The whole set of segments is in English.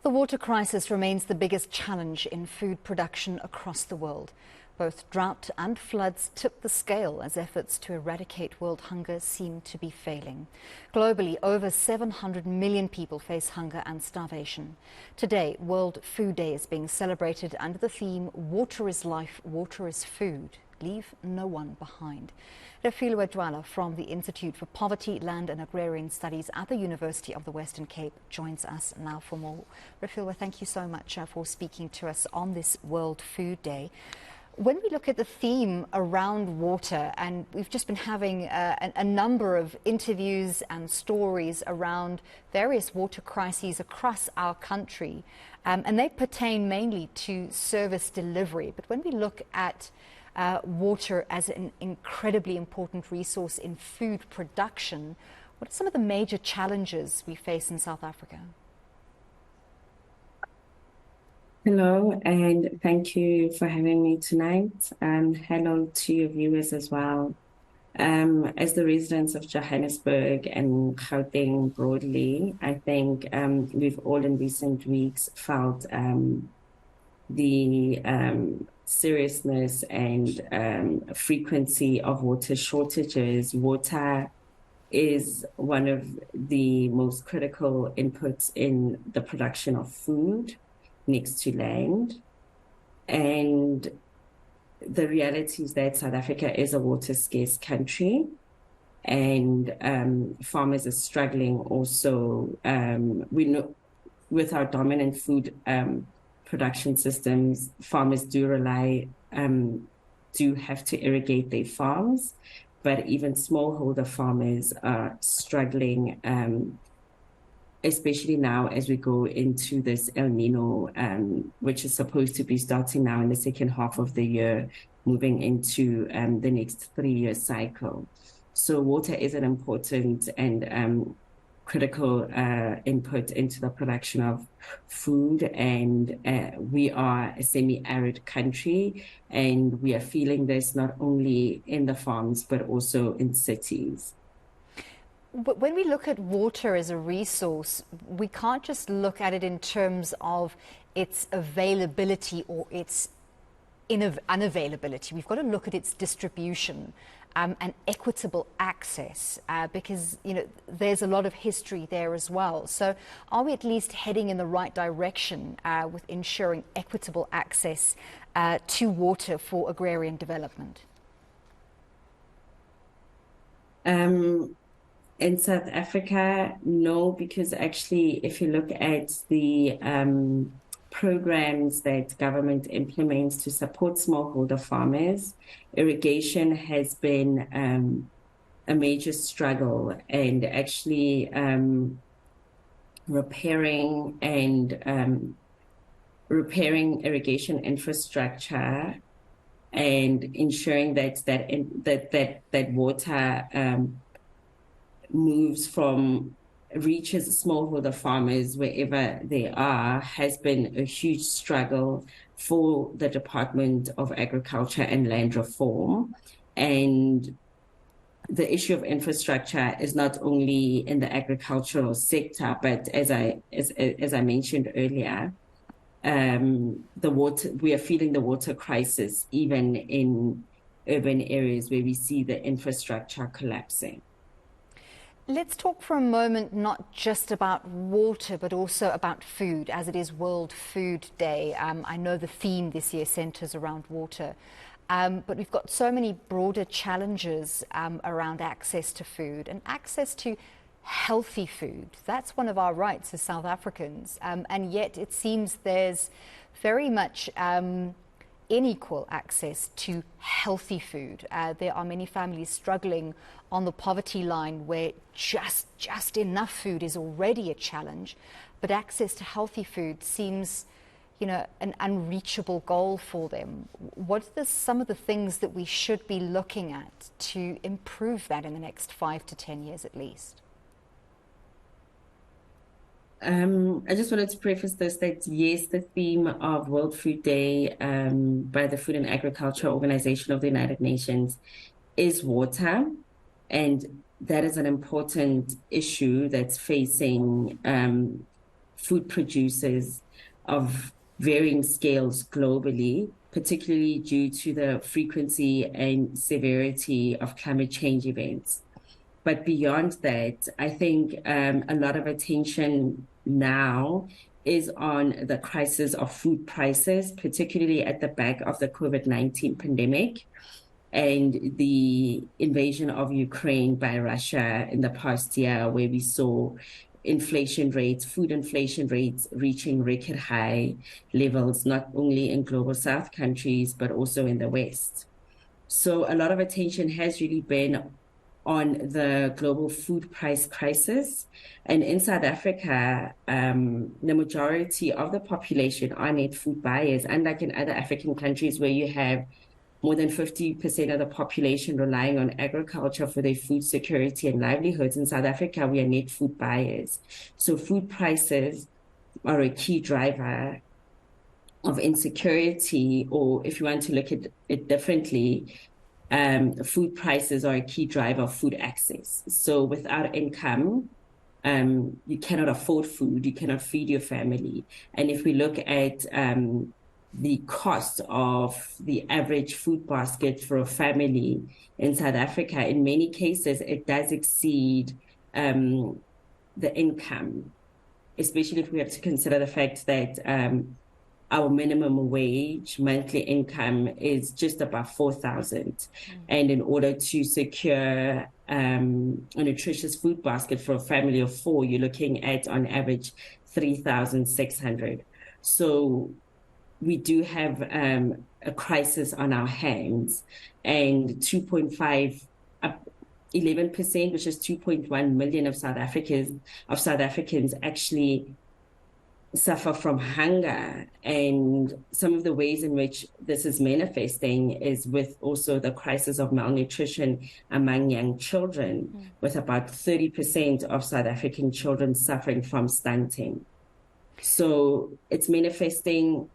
The water crisis remains the biggest challenge in food production across the world. Both drought and floods tip the scale as efforts to eradicate world hunger seem to be failing. Globally, over 700 million people face hunger and starvation. Today, World Food Day is being celebrated under the theme "Water is life, water is food. Leave no one behind." Refilwe Dwala from the Institute for Poverty, Land and Agrarian Studies at the University of the Western Cape joins us now for more. Refilwe, thank you so much for speaking to us on this World Food Day. When we look at the theme around water, and we've just been having a number of interviews and stories around various water crises across our country, and they pertain mainly to service delivery. But when we look at water as an incredibly important resource in food production, what are some of the major challenges we face in South Africa? Hello, and thank you for having me tonight. Hello to your viewers as well. As the residents of Johannesburg and Gauteng broadly, I think we've all in recent weeks felt the seriousness and frequency of water shortages. Water is one of the most critical inputs in the production of food next to land. And the reality is that South Africa is a water scarce country, and farmers are struggling also. We know with our dominant food production systems, farmers do have to irrigate their farms, but even smallholder farmers are struggling, especially now as we go into this El Nino, which is supposed to be starting now in the second half of the year, moving into the next 3-year cycle. So water is an important and critical input into the production of food, and we are a semi-arid country, and we are feeling this not only in the farms but also in cities. But when we look at water as a resource, we can't just look at it in terms of its availability or its unavailability. We've got to look at its distribution and equitable access, because there's a lot of history there as well. So are we at least heading in the right direction with ensuring equitable access to water for agrarian development? In South Africa, no, because actually, if you look at the programs that government implements to support smallholder farmers, irrigation has been a major struggle, and actually repairing irrigation infrastructure and ensuring that water reaches smallholder farmers wherever they are has been a huge struggle for the Department of Agriculture and Land Reform. And the issue of infrastructure is not only in the agricultural sector, but as I mentioned earlier, we are feeling the water crisis even in urban areas where we see the infrastructure collapsing. Let's talk for a moment not just about water, but also about food, as it is World Food Day. I know the theme this year centers around water, but we've got so many broader challenges around access to food and access to healthy food. That's one of our rights as South Africans, and yet it seems there's very much unequal access to healthy food. There are many families struggling on the poverty line where just enough food is already a challenge, but access to healthy food seems, an unreachable goal for them. What are some of the things that we should be looking at to improve that in the next 5 to 10 years at least? I just wanted to preface this that yes, the theme of World Food Day by the Food and Agriculture Organization of the United Nations is water, and that is an important issue that's facing food producers of varying scales globally, particularly due to the frequency and severity of climate change events. But beyond that, I think a lot of attention now is on the crisis of food prices, particularly at the back of the COVID-19 pandemic and the invasion of Ukraine by Russia in the past year, where we saw food inflation rates reaching record high levels, not only in global South countries, but also in the West. So a lot of attention has really been on the global food price crisis. And in South Africa, the majority of the population are net food buyers, unlike in other African countries where you have more than 50% of the population relying on agriculture for their food security and livelihoods. In South Africa, we are net food buyers. So food prices are a key driver of insecurity, or if you want to look at it differently, food prices are a key driver of food access. So without income, you cannot afford food, you cannot feed your family. And if we look at the cost of the average food basket for a family in South Africa, in many cases, it does exceed the income, especially if we have to consider the fact that our minimum wage monthly income is just above 4,000. And in order to secure a nutritious food basket for a family of four, you're looking at on average 3,600. So we do have a crisis on our hands, and 11%, which is 2.1 million of South Africans actually suffer from hunger. And some of the ways in which this is manifesting is with also the crisis of malnutrition among young children, with about 30% of South African children suffering from stunting. So it's manifesting,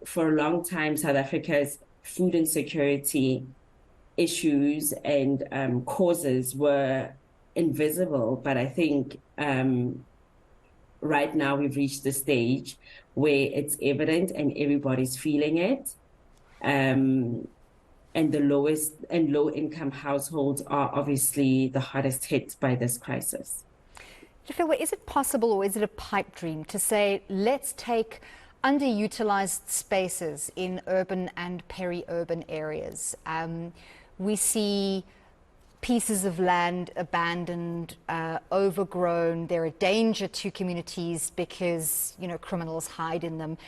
for a long time, South Africa's food insecurity issues and causes were invisible. But I think right now we've reached the stage where it's evident and everybody's feeling it. And the lowest and low income households are obviously the hardest hit by this crisis. Is it possible, or is it a pipe dream, to say, let's take underutilized spaces in urban and peri-urban areas? We see pieces of land abandoned, overgrown. They're a danger to communities because, criminals hide in them.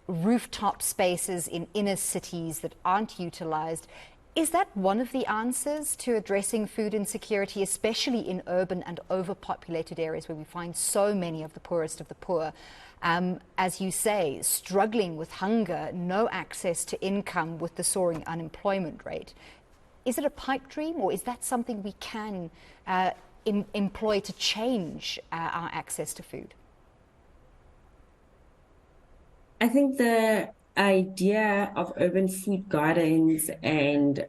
Rooftop spaces in inner cities that aren't utilized. Is that one of the answers to addressing food insecurity, especially in urban and overpopulated areas where we find so many of the poorest of the poor, as you say, struggling with hunger, no access to income with the soaring unemployment rate? Is it a pipe dream, or is that something we can employ to change our access to food? I think the idea of urban food gardens and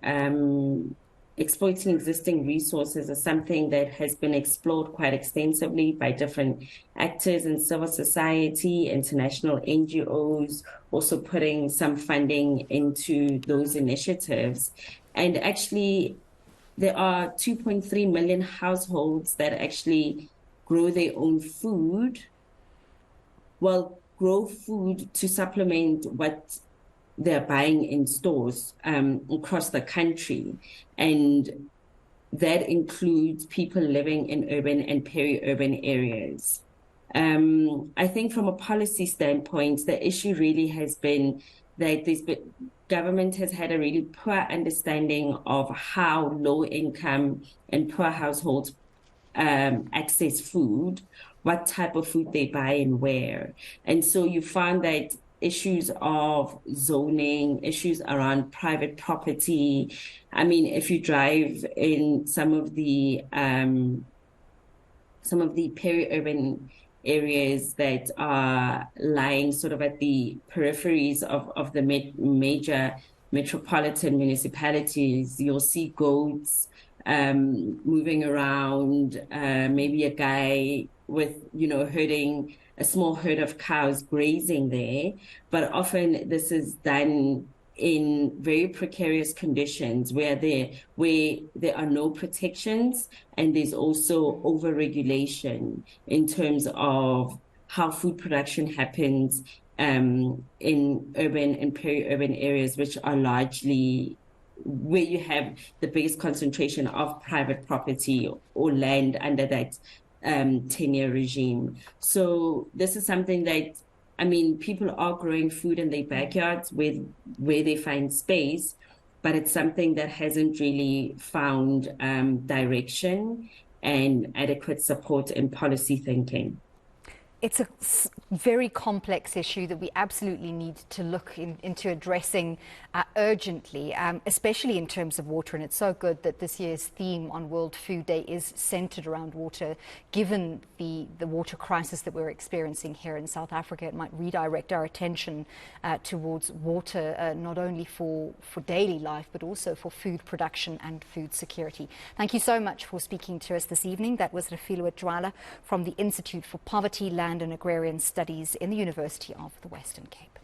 exploiting existing resources is something that has been explored quite extensively by different actors in civil society, international NGOs, also putting some funding into those initiatives. And actually, there are 2.3 million households that actually grow their own food. Well, grow food to supplement what they're buying in stores across the country. And that includes people living in urban and peri-urban areas. I think from a policy standpoint, the issue really has been that government has had a really poor understanding of how low income and poor households access food, what type of food they buy and where. And so you find that issues of zoning, issues around private property. I mean, if you drive in some of the peri-urban areas that are lying sort of at the peripheries of the major metropolitan municipalities, you'll see goats moving around, maybe a guy with, herding a small herd of cows grazing there, but often this is done in very precarious conditions where there are no protections, and there's also overregulation in terms of how food production happens in urban and peri-urban areas, which are largely where you have the biggest concentration of private property or land under that tenure regime. So this is something that, I mean, people are growing food in their backyards where they find space, but it's something that hasn't really found direction and adequate support in policy thinking. It's a very complex issue that we absolutely need to look into addressing urgently, especially in terms of water. And it's so good that this year's theme on World Food Day is centered around water. Given the water crisis that we're experiencing here in South Africa, it might redirect our attention towards water, not only for daily life, but also for food production and food security. Thank you so much for speaking to us this evening. That was Refilwe Dwala from the Institute for Poverty, Land and Agrarian Studies in the University of the Western Cape.